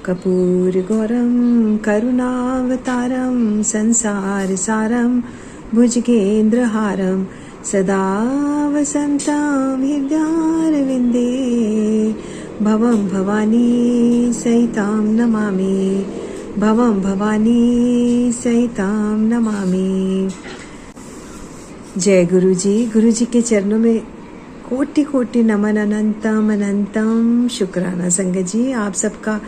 कर्पूरगौरं करुणावतारं संसारसारं भुजगेन्द्रहारं सदा वसन्तं हृदयारविन्दे भवं भवानी सहितां नमामि भवं भवानी सहितां नमामि। जय गुरु जी के चरणों में कोटि कोटि नमन, अनंतम अनंतम शुक्राना। संगत जी, आप सबका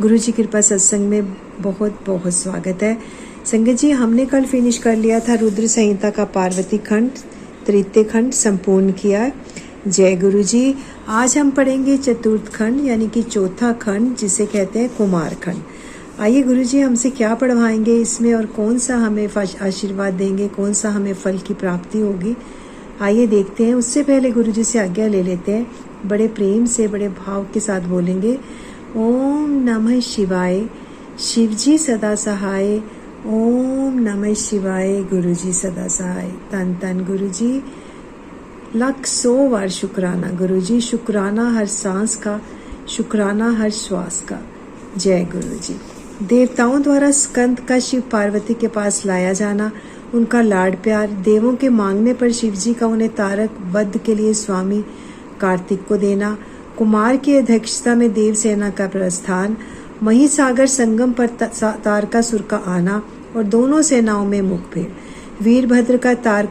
गुरु जी कृपा सत्संग में बहुत बहुत स्वागत है। संगत जी, हमने कल फिनिश कर लिया था रुद्र संहिता का पार्वती खंड, तृतीय खंड संपूर्ण किया। जय गुरु जी। आज हम पढ़ेंगे चतुर्थ खंड यानी कि चौथा खंड, जिसे कहते हैं कुमार खंड। आइए गुरु जी हमसे क्या पढ़वाएंगे इसमें और कौन सा हमें आशीर्वाद देंगे, कौन सा हमें फल की प्राप्ति होगी, आइए देखते हैं। उससे पहले गुरु जी से आज्ञा ले लेते हैं। बड़े प्रेम से, बड़े भाव के साथ बोलेंगे, ओम नमः शिवाय, शिव जी सदा सहाय। ओम नमः शिवाय, गुरु जी सदा सहाय। तन तन गुरु जी, 100 बार शुक्राना गुरु जी। शुक्राना हर सांस का, शुक्राना हर श्वास का। जय गुरु जी। देवताओं द्वारा स्कंद का शिव पार्वती के पास लाया जाना, उनका लाड प्यार, देवों के मांगने पर शिव जी का उन्हें तारक वध के लिए स्वामी कार्तिक को देना, कुमार की अध्यक्षता में देव सेना का प्रस्थान, महिसागर संगम पर तारकासुर का आना और दोनों सेनाओं में मुखभेड़, वीरभद्र का तारक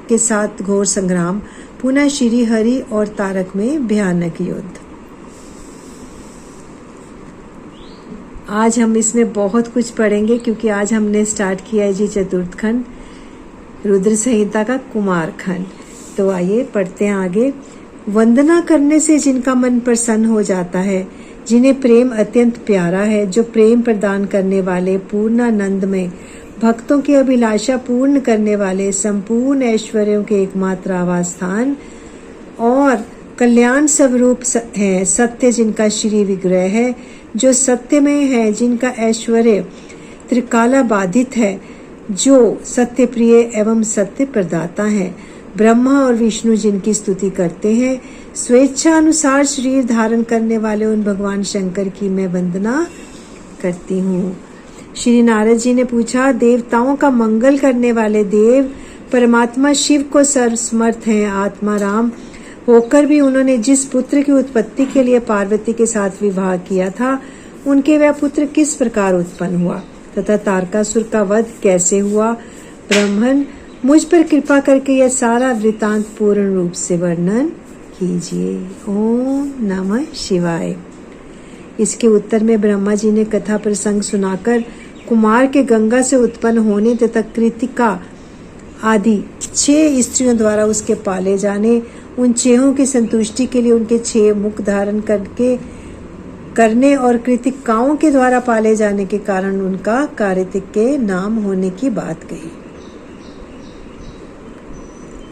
के साथ घोर संग्राम, पुनः श्री हरि और तारक में भयानक युद्ध। आज हम इसमें बहुत कुछ पढ़ेंगे क्योंकि आज हमने स्टार्ट किया है जी चतुर्थ खंड, रुद्र संहिता का कुमार खंड। तो आइए पढ़ते हैं आगे। वंदना करने से जिनका मन प्रसन्न हो जाता है, जिन्हें प्रेम अत्यंत प्यारा है, जो प्रेम प्रदान करने वाले, पूर्णानंद में भक्तों की अभिलाषा पूर्ण करने वाले, संपूर्ण ऐश्वर्यों के एकमात्र आवास स्थान और कल्याण स्वरूप है, सत्य जिनका श्री विग्रह है, जो सत्य में है, जिनका ऐश्वर्य त्रिकाला बाधित है, जो सत्य प्रिय एवं सत्य प्रदाता है, ब्रह्मा और विष्णु जिनकी स्तुति करते हैं, स्वेच्छा अनुसार शरीर धारण करने वाले उन भगवान शंकर की मैं वंदना करती हूँ। श्री नारद जी ने पूछा, देवताओं का मंगल करने वाले देव परमात्मा शिव को सर्वसमर्थ हैं। आत्मा राम होकर भी उन्होंने जिस पुत्र की उत्पत्ति के लिए पार्वती के साथ विवाह किया था, उनके वह पुत्र किस प्रकार उत्पन्न हुआ तथा तारकासुर का वध कैसे हुआ, ब्राह्मण मुझ पर कृपा करके यह सारा वृतांत पूर्ण रूप से वर्णन कीजिए। ओम नमः शिवाय। इसके उत्तर में ब्रह्मा जी ने कथा प्रसंग सुनाकर कुमार के गंगा से उत्पन्न होने तथा कृतिका आदि 6 स्त्रियों द्वारा उसके पाले जाने, उन 6 की संतुष्टि के लिए उनके 6 मुख धारण करने और कृतिकाओं के द्वारा पाले जाने के कारण उनका कार्तिक के नाम होने की बात कही।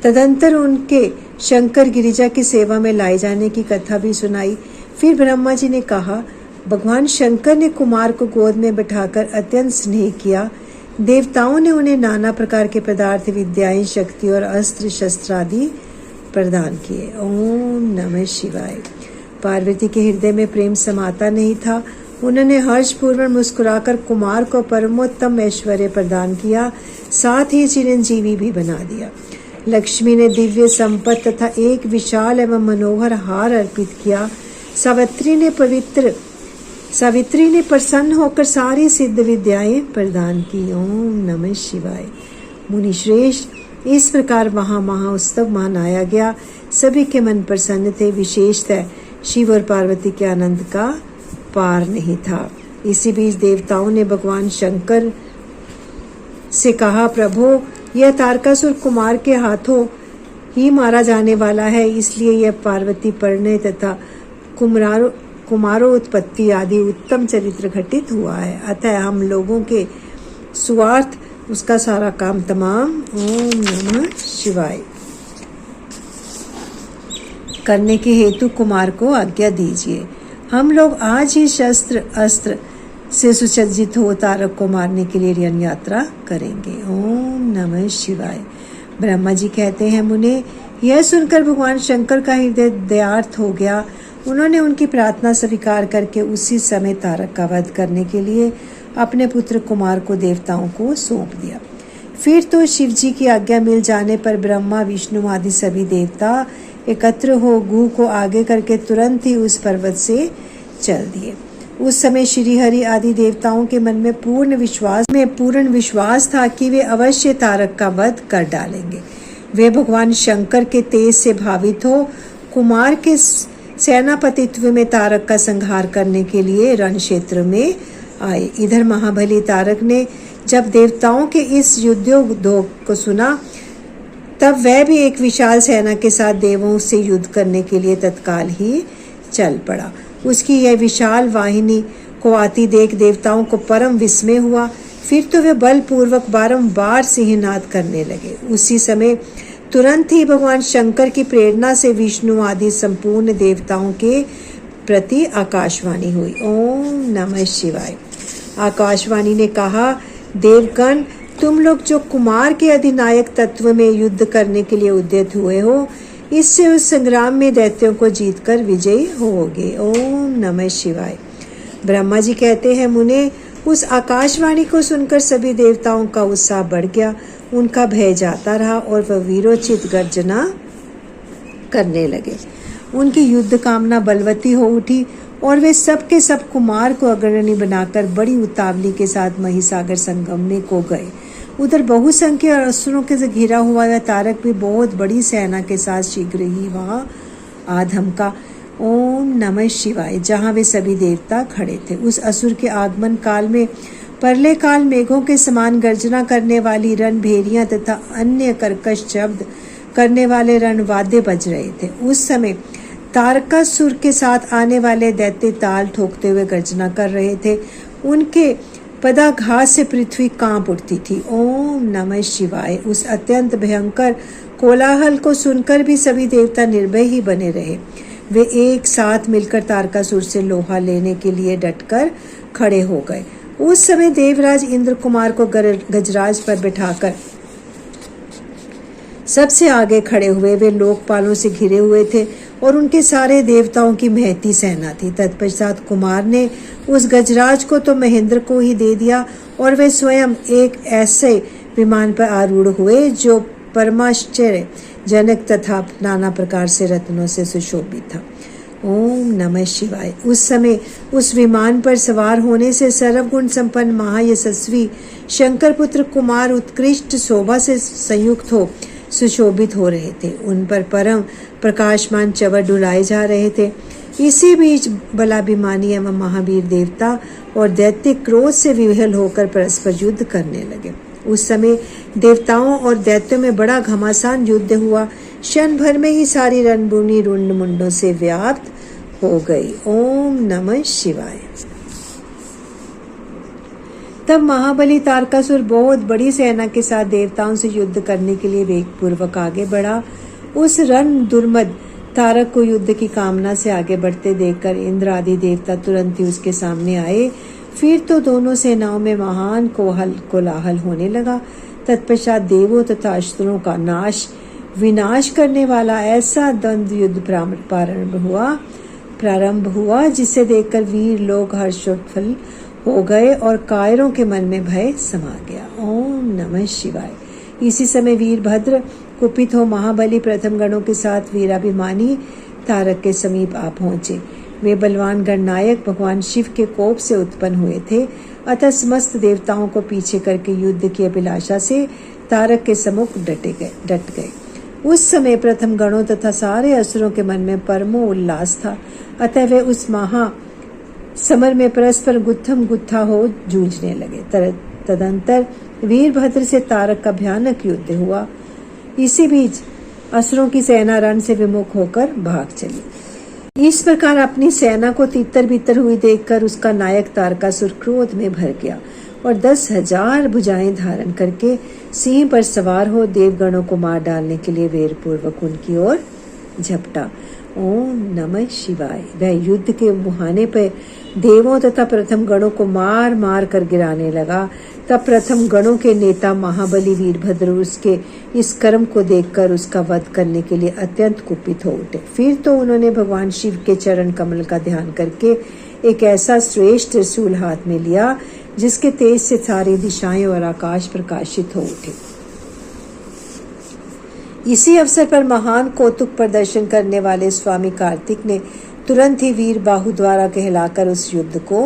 तदंतर उनके शंकर गिरिजा की सेवा में लाए जाने की कथा भी सुनाई। फिर ब्रह्मा जी ने कहा, भगवान शंकर ने कुमार को गोद में बिठाकर अत्यंत स्नेह किया। देवताओं ने उन्हें नाना प्रकार के पदार्थ, विद्याएं, शक्ति और अस्त्र शस्त्र आदि प्रदान किए। ओम नमः शिवाय। पार्वती के हृदय में प्रेम समाता नहीं था। उन्होंने हर्षपूर्वक मुस्कुराकर कुमार को परमोत्तम ऐश्वर्य प्रदान किया, साथ ही चिरंजीवी भी बना दिया। लक्ष्मी ने दिव्य संपत्ति तथा एक विशाल एवं मनोहर हार अर्पित किया। सावित्री ने प्रसन्न होकर सारी सिद्ध विद्याएं प्रदान की। ओम नमः शिवाय। मुनि श्रेष्ठ, इस प्रकार महाउत्सव मनाया गया। सभी के मन प्रसन्न थे। विशेषतः शिव और पार्वती के आनंद का पार नहीं था। इसी बीच देवताओं ने भगवान शंकर से कहा, प्रभु यह तारकासुर कुमार के हाथों ही मारा जाने वाला है, इसलिए यह पार्वती परिणय तथा कुमारों उत्पत्ति आदि उत्तम चरित्र घटित हुआ है। अतः हम लोगों के स्वार्थ उसका सारा काम तमाम। ओम नमः शिवाय। करने के हेतु कुमार को आज्ञा दीजिए। हम लोग आज ही शस्त्र अस्त्र से सुसज्जित हो तारक को मारने के लिए रण यात्रा करेंगे। ओम नमः शिवाय। ब्रह्मा जी कहते हैं, मुने, यह सुनकर भगवान शंकर का हृदय दयार्थ हो गया। उन्होंने उनकी प्रार्थना स्वीकार करके उसी समय तारक का वध करने के लिए अपने पुत्र कुमार को देवताओं को सौंप दिया। फिर तो शिव जी की आज्ञा मिल जाने पर ब्रह्मा, विष्णु आदि सभी देवता एकत्र हो गुह को आगे करके तुरंत ही उस पर्वत से चल दिए। उस समय श्री हरि आदि देवताओं के मन में पूर्ण विश्वास था कि वे अवश्य तारक का वध कर डालेंगे। वे भगवान शंकर के तेज से भावित हो कुमार के सेनापतित्व में तारक का संहार करने के लिए रण क्षेत्र में आए। इधर महाबली तारक ने जब देवताओं के इस युद्धोद्योग को सुना तब वह भी एक विशाल सेना के साथ देवों से युद्ध करने के लिए तत्काल ही चल पड़ा। उसकी यह विशाल वाहिनी को आती देख देवताओं को परम विस्मय हुआ। फिर तो वे बलपूर्वक बारंबार सिंहनाद करने लगे। उसी समय तुरंत ही भगवान शंकर की प्रेरणा से विष्णु आदि संपूर्ण देवताओं के प्रति आकाशवाणी हुई। ओम नमः शिवाय। आकाशवाणी ने कहा, देवगण, तुम लोग जो कुमार के अधिनायक तत्व में युद्ध करने के लिए उद्यत हुए हो, इससे उस संग्राम में दैत्यों को जीतकर विजयी होगे। ओम नमः शिवाय। ब्रह्मा जी कहते हैं, मुने, उस आकाशवाणी को सुनकर सभी देवताओं का उत्साह बढ़ गया। उनका भय जाता रहा और वह वीरोचित गर्जना करने लगे। उनकी युद्ध कामना बलवती हो उठी और वे सब के सब कुमार को अग्रणी बनाकर बड़ी उतावली के साथ महिसागर संगम में को गए। उधर बहुसंख्य असुरों के से घिरा हुआ यह तारक भी बहुत बड़ी सेना के साथ शीघ्र ही वहां आ धमका। ओम नमः शिवाय। जहां वे सभी देवता खड़े थे, उस असुर के आगमन काल में परले काल मेघों के समान गर्जना करने वाली रणभेरियां तथा अन्य कर्कश शब्द करने वाले रणवाद्य बज रहे थे। उस समय तारकासुर के साथ आने वाले दैत्य ताल ठोकते हुए गर्जना कर रहे थे। उनके पदाघात से पृथ्वी कांप उठती थी। ओम नमः शिवाय। उस अत्यंत भयंकर कोलाहल को सुनकर भी सभी देवता निर्भय ही बने रहे। वे एक साथ मिलकर तारकासुर से लोहा लेने के लिए डटकर खड़े हो गए। उस समय देवराज इंद्र कुमार को गजराज पर बिठाकर सबसे आगे खड़े हुए। वे लोकपालों से घिरे हुए थे और उनके सारे देवताओं की महती सेना थी। तत्पश्चात कुमार ने उस गजराज को तो महेंद्र को ही दे दिया और वे स्वयं एक ऐसे विमान पर आरूढ़ हुए जो परमाश्चर्य जनक तथा नाना प्रकार से रत्नों से सुशोभित था। ओम नमः शिवाय। उस समय उस विमान पर सवार होने से सर्वगुण संपन्न महायशस्वी शंकर पुत्र कुमार उत्कृष्ट शोभा से संयुक्त हो सुशोभित हो रहे थे। उन पर परम प्रकाशमान चवर डुलाए जा रहे थे। इसी बीच बलाभिमानी एवं महावीर देवता और दैत्य क्रोध से विह्वल होकर परस्पर युद्ध करने लगे। उस समय देवताओं और दैत्यों में बड़ा घमासान युद्ध हुआ। क्षण भर में ही सारी रणभूमि रुंड मुंडों से व्याप्त हो गई। ओम नमः शिवाय। तब महाबली तारकासुर बहुत बड़ी सेना के साथ देवताओं से युद्ध करने के लिए वेगपूर्वक आगे बढ़ा। उस रण दुर्मद तारक को युद्ध की कामना से आगे बढ़ते देखकर इंद्र आदि देवता तुरंत ही उसके सामने आए। फिर तो दोनों सेनाओं में महान कोलाहल होने लगा। तत्पश्चात देवों तथा असुरों का विनाश करने वाला ऐसा द्वंद्व युद्ध प्रारंभ हुआ जिसे देखकर वीर लोग हर्षोत्फल हो गए और कायरों के मन में भय समा गया। ओम नमः शिवाय। इसी समय वीरभद्र कुपित हो महाबली प्रथम गणों के साथ वीराभिमानी तारक के समीप आ पहुंचे। वे बलवान गणनायक भगवान शिव के कोप से उत्पन्न हुए थे। अतः समस्त देवताओं को पीछे करके युद्ध की अभिलाषा से तारक के सम्मुख डट गए। उस समय प्रथम गणों तथा सारे असुरों के मन में परमो उल्लास था। अतः वे उस महा समर में परस्पर गुत्थम गुत्था हो जूझने लगे। तदंतर वीरभद्र से तारक का भयानक युद्ध हुआ। इसी बीच असुरों की सेना रण से विमुख होकर भाग चली। इस प्रकार अपनी सेना को तितर बितर हुई देखकर उसका नायक तारकासुर क्रोध में भर गया और 10,000 भुजाएं धारण करके सिंह पर सवार हो देवगणों को मार डालने के लिए वीरपूर्वक उनकी ओर झपटा। ओम नमः शिवाय। वह युद्ध के मुहाने पर देवों तथा प्रथम गणों को मार मार कर गिराने लगा। तब प्रथम गणों के नेता महाबली वीरभद्र उसके इस कर्म को देखकर उसका वध करने के लिए अत्यंत कुपित हो उठे। फिर तो उन्होंने भगवान शिव के चरण कमल का ध्यान करके एक ऐसा श्रेष्ठ त्रिशूल हाथ में लिया जिसके तेज से सारी दिशाएं और आकाश प्रकाशित हो उठे। इसी अवसर पर महान कौतुक प्रदर्शन करने वाले स्वामी कार्तिक ने तुरंत ही वीर बाहु द्वारा कहलाकर उस युद्ध को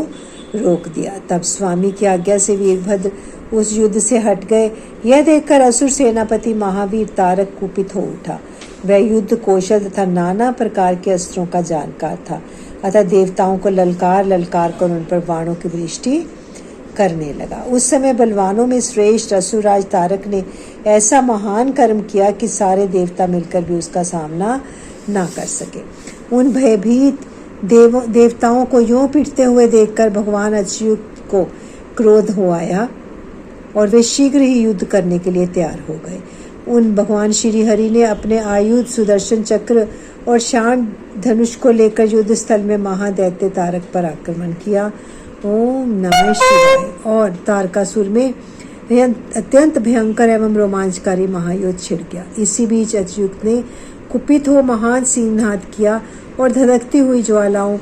रोक दिया। तब स्वामी की आज्ञा से वीरभद्र उस युद्ध से हट गए। यह देखकर असुर सेनापति महावीर तारक कुपित हो उठा। वह युद्ध कौशल तथा नाना प्रकार के अस्त्रों का जानकार था, अतः देवताओं को ललकार ललकार कर उन पर बाणों की वृष्टि करने लगा। उस समय बलवानों में श्रेष्ठ असुरराज तारक ने ऐसा महान कर्म किया कि सारे देवता मिलकर भी उसका सामना ना कर सके। उन भयभीत देवताओं को यूं पिटते हुए देखकर भगवान अच्युत को क्रोध हो आया और वे शीघ्र ही युद्ध करने के लिए तैयार हो गए। उन भगवान श्री हरि ने अपने आयुध सुदर्शन चक्र और शांत धनुष को लेकर युद्ध स्थल में महादैत्य तारक पर आक्रमण किया। ओम नमः शिवाय। और तारकासुर में अत्यंत भयंकर एवं रोमांचकारी महायुद्ध छिड़ गया। इसी बीच अच्युत ने कुपित हो महान सिंहनाद किया और धधकती हुई ज्वालाओं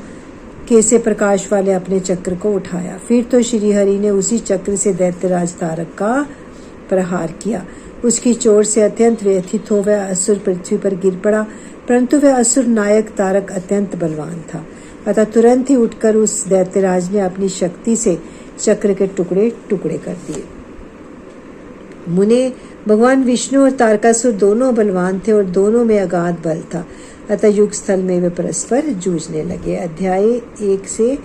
के से प्रकाश वाले अपने चक्र को उठाया। फिर तो श्री हरि ने उसी चक्र से दैत्यराज तारक का प्रहार किया। उसकी चोट से अत्यंत व्यथित हो वह असुर पृथ्वी पर गिर पड़ा, परंतु वह असुर नायक तारक अत्यंत बलवान था, अतः तुरंत ही उठकर उस दैत्यराज ने अपनी शक्ति से चक्र के टुकड़े टुकड़े कर दिए। मुने भगवान विष्णु और तारकासुर दोनों बलवान थे और दोनों में अगाध बल था, अतः युग स्थल में वे परस्पर जूझने लगे। अध्याय 1 से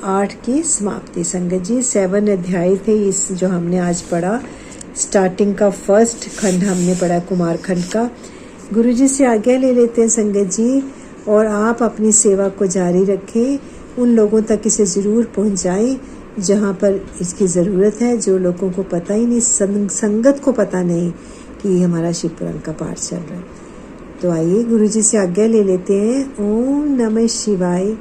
8 की समाप्ति। संगत जी 7 अध्याय थे इस जो हमने आज पढ़ा। स्टार्टिंग का फर्स्ट खंड हमने पढ़ा कुमार खंड का। गुरु जी से आज्ञा ले लेते हैं संगत जी, और आप अपनी सेवा को जारी रखें। उन लोगों तक इसे ज़रूर पहुंचाएं जहां पर इसकी ज़रूरत है, जो लोगों को पता ही नहीं, संगत को पता नहीं कि हमारा शिव पुराण का पाठ चल रहा है। तो आइए गुरु जी से आज्ञा ले लेते हैं। ओम नमः शिवाय।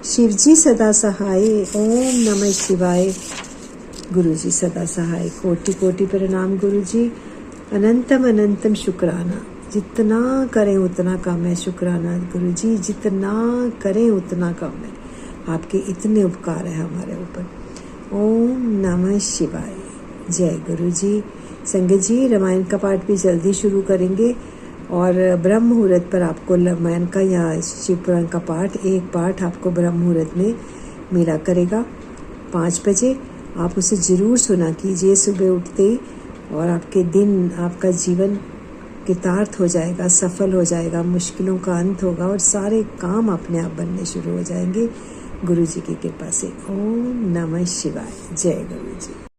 शिव जी सदा सहाय। ओम नमः शिवाय। गुरु जी सदा सहाय। कोटि कोटि प्रणाम गुरु जी। अनंतम अनंतम शुक्राना। जितना करें उतना कम है शुक्राना गुरु जी, जितना करें उतना कम है। आपके इतने उपकार है हमारे ऊपर। ओम नमः शिवाय। जय गुरु जी। संगत जी रामायण का पाठ भी जल्दी शुरू करेंगे और ब्रह्म मुहूर्त पर आपको रामायण का या शिव पुराण का पाठ, एक पाठ आपको ब्रह्म मुहूर्त में मिला करेगा 5 बजे। आप उसे ज़रूर सुना कीजिए सुबह उठते ही, और आपके दिन, आपका जीवन कृतार्थ हो जाएगा, सफल हो जाएगा, मुश्किलों का अंत होगा और सारे काम अपने आप बनने शुरू हो जाएंगे गुरु जी की कृपा से। ओम नमः शिवाय। जय गुरु जी।